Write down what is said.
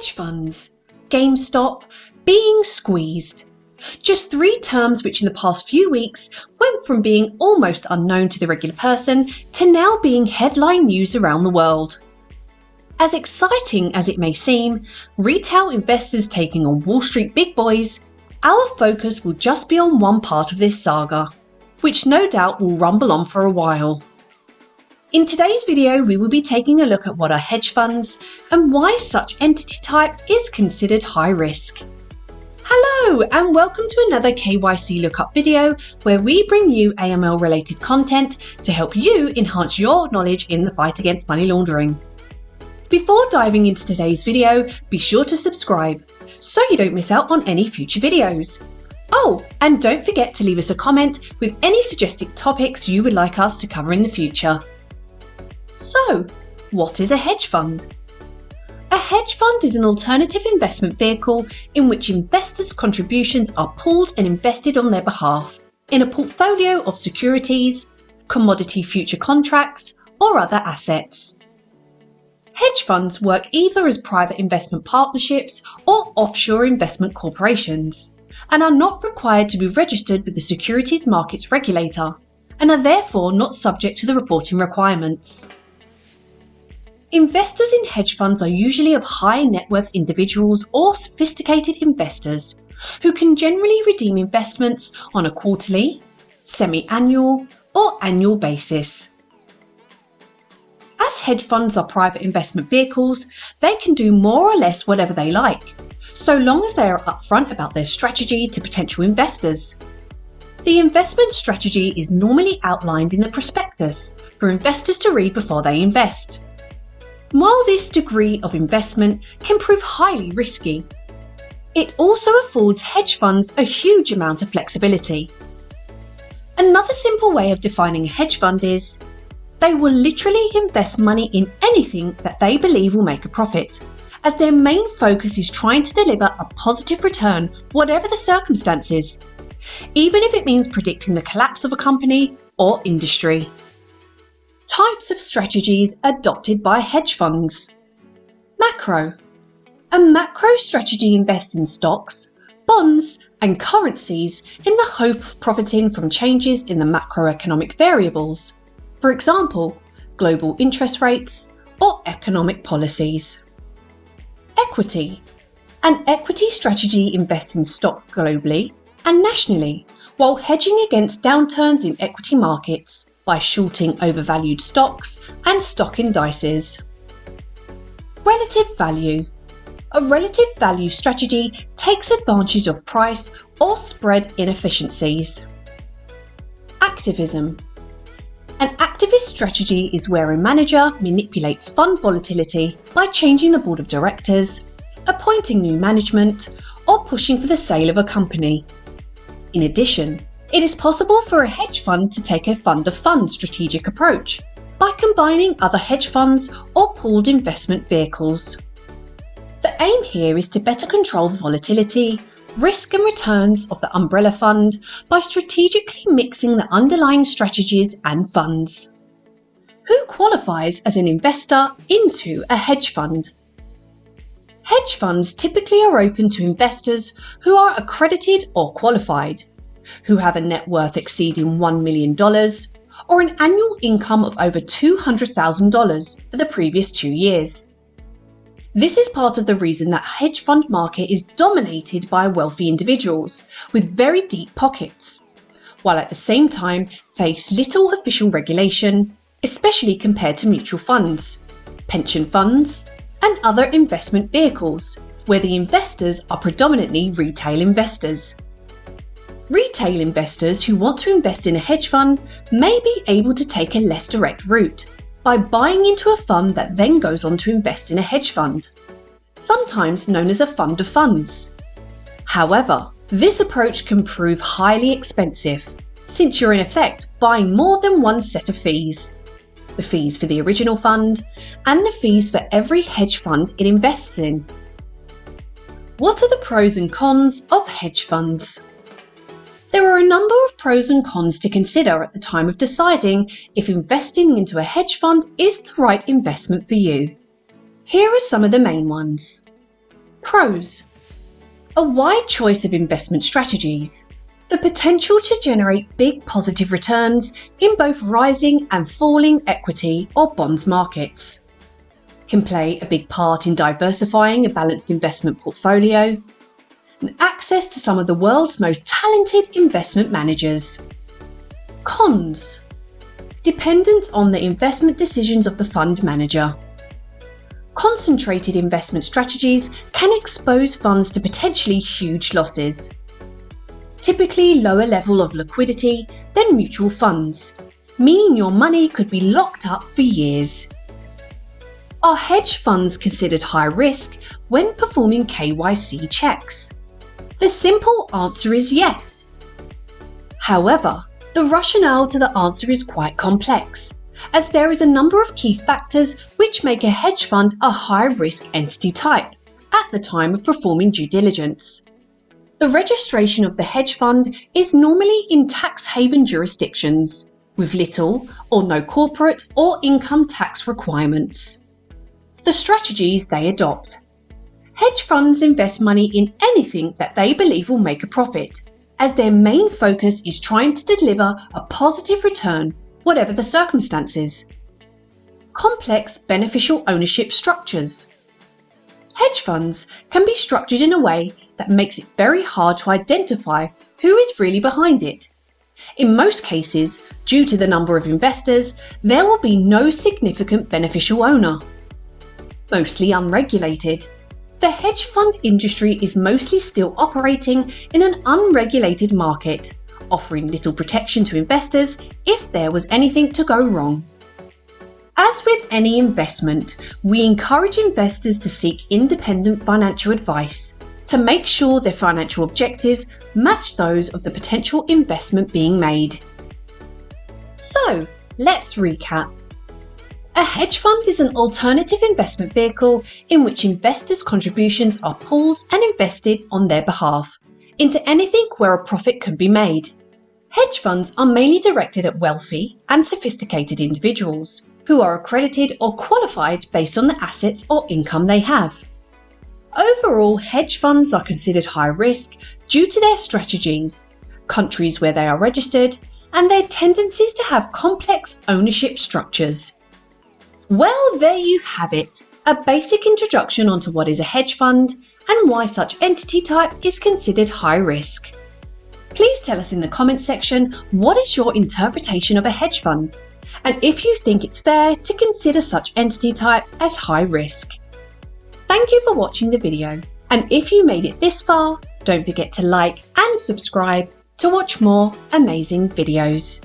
hedge funds, GameStop, being squeezed. Just three terms which in the past few weeks went from being almost unknown to the regular person to now being headline news around the world. As exciting as it may seem, retail investors taking on Wall Street big boys, our focus will just be on one part of this saga, which no doubt will rumble on for a while. In today's video, we will be taking a look at what are hedge funds and why such entity type is considered high risk. Hello and welcome to another KYC lookup video where we bring you AML related content to help you enhance your knowledge in the fight against money laundering. Before diving into today's video, be sure to subscribe so you don't miss out on any future videos. Oh, and don't forget to leave us a comment with any suggested topics you would like us to cover in the future. So, what is a hedge fund? A hedge fund is an alternative investment vehicle in which investors' contributions are pooled and invested on their behalf in a portfolio of securities, commodity future contracts, or other assets. Hedge funds work either as private investment partnerships or offshore investment corporations, and are not required to be registered with the Securities Markets Regulator, and are therefore not subject to the reporting requirements. Investors in hedge funds are usually of high net worth individuals or sophisticated investors who can generally redeem investments on a quarterly, semi-annual, or annual basis. As hedge funds are private investment vehicles, they can do more or less whatever they like, so long as they are upfront about their strategy to potential investors. The investment strategy is normally outlined in the prospectus for investors to read before they invest. While this degree of investment can prove highly risky, it also affords hedge funds a huge amount of flexibility. Another simple way of defining a hedge fund is they will literally invest money in anything that they believe will make a profit, as their main focus is trying to deliver a positive return whatever the circumstances, even if it means predicting the collapse of a company or industry. Types of strategies adopted by hedge funds. Macro. A macro strategy invests in stocks, bonds, and currencies in the hope of profiting from changes in the macroeconomic variables, for example, global interest rates or economic policies. Equity. An equity strategy invests in stock globally and nationally while hedging against downturns in equity markets by shorting overvalued stocks and stock indices. Relative value. A relative value strategy takes advantage of price or spread inefficiencies. Activism. An activist strategy is where a manager manipulates fund volatility by changing the board of directors, appointing new management, or pushing for the sale of a company. In addition, it is possible for a hedge fund to take a fund of funds strategic approach by combining other hedge funds or pooled investment vehicles. The aim here is to better control the volatility, risk and returns of the umbrella fund by strategically mixing the underlying strategies and funds. Who qualifies as an investor into a hedge fund? Hedge funds typically are open to investors who are accredited or qualified, who have a net worth exceeding $1 million or an annual income of over $200,000 for the previous 2 years. This is part of the reason that hedge fund market is dominated by wealthy individuals with very deep pockets, while at the same time face little official regulation, especially compared to mutual funds, pension funds, and other investment vehicles, where the investors are predominantly retail investors. Retail investors who want to invest in a hedge fund may be able to take a less direct route by buying into a fund that then goes on to invest in a hedge fund, sometimes known as a fund of funds. However, this approach can prove highly expensive since you're in effect buying more than one set of fees: the fees for the original fund and the fees for every hedge fund it invests in. What are the pros and cons of hedge funds? There are a number of pros and cons to consider at the time of deciding if investing into a hedge fund is the right investment for you. Here are some of the main ones. Pros: a wide choice of investment strategies, the potential to generate big positive returns in both rising and falling equity or bonds markets, can play a big part in diversifying a balanced investment portfolio, and access to some of the world's most talented investment managers. Cons: dependence on the investment decisions of the fund manager. Concentrated investment strategies can expose funds to potentially huge losses. Typically lower level of liquidity than mutual funds, meaning your money could be locked up for years. Are hedge funds considered high risk when performing KYC checks? The simple answer is yes. However, the rationale to the answer is quite complex, as there is a number of key factors which make a hedge fund a high-risk entity type at the time of performing due diligence. The registration of the hedge fund is normally in tax haven jurisdictions, with little or no corporate or income tax requirements. The strategies they adopt. Hedge funds invest money in anything that they believe will make a profit, as their main focus is trying to deliver a positive return, whatever the circumstances. Complex beneficial ownership structures. Hedge funds can be structured in a way that makes it very hard to identify who is really behind it. In most cases, due to the number of investors, there will be no significant beneficial owner. Mostly unregulated. The hedge fund industry is mostly still operating in an unregulated market, offering little protection to investors if there was anything to go wrong. As with any investment, we encourage investors to seek independent financial advice to make sure their financial objectives match those of the potential investment being made. So, let's recap. A hedge fund is an alternative investment vehicle in which investors' contributions are pooled and invested on their behalf into anything where a profit can be made. Hedge funds are mainly directed at wealthy and sophisticated individuals who are accredited or qualified based on the assets or income they have. Overall, hedge funds are considered high risk due to their strategies, countries where they are registered, and their tendencies to have complex ownership structures. Well, there you have it, a basic introduction onto what is a hedge fund and why such entity type is considered high risk. Please tell us in the comments section what is your interpretation of a hedge fund, and if you think it's fair to consider such entity type as high risk. Thank you for watching the video, and if you made it this far, don't forget to like and subscribe to watch more amazing videos.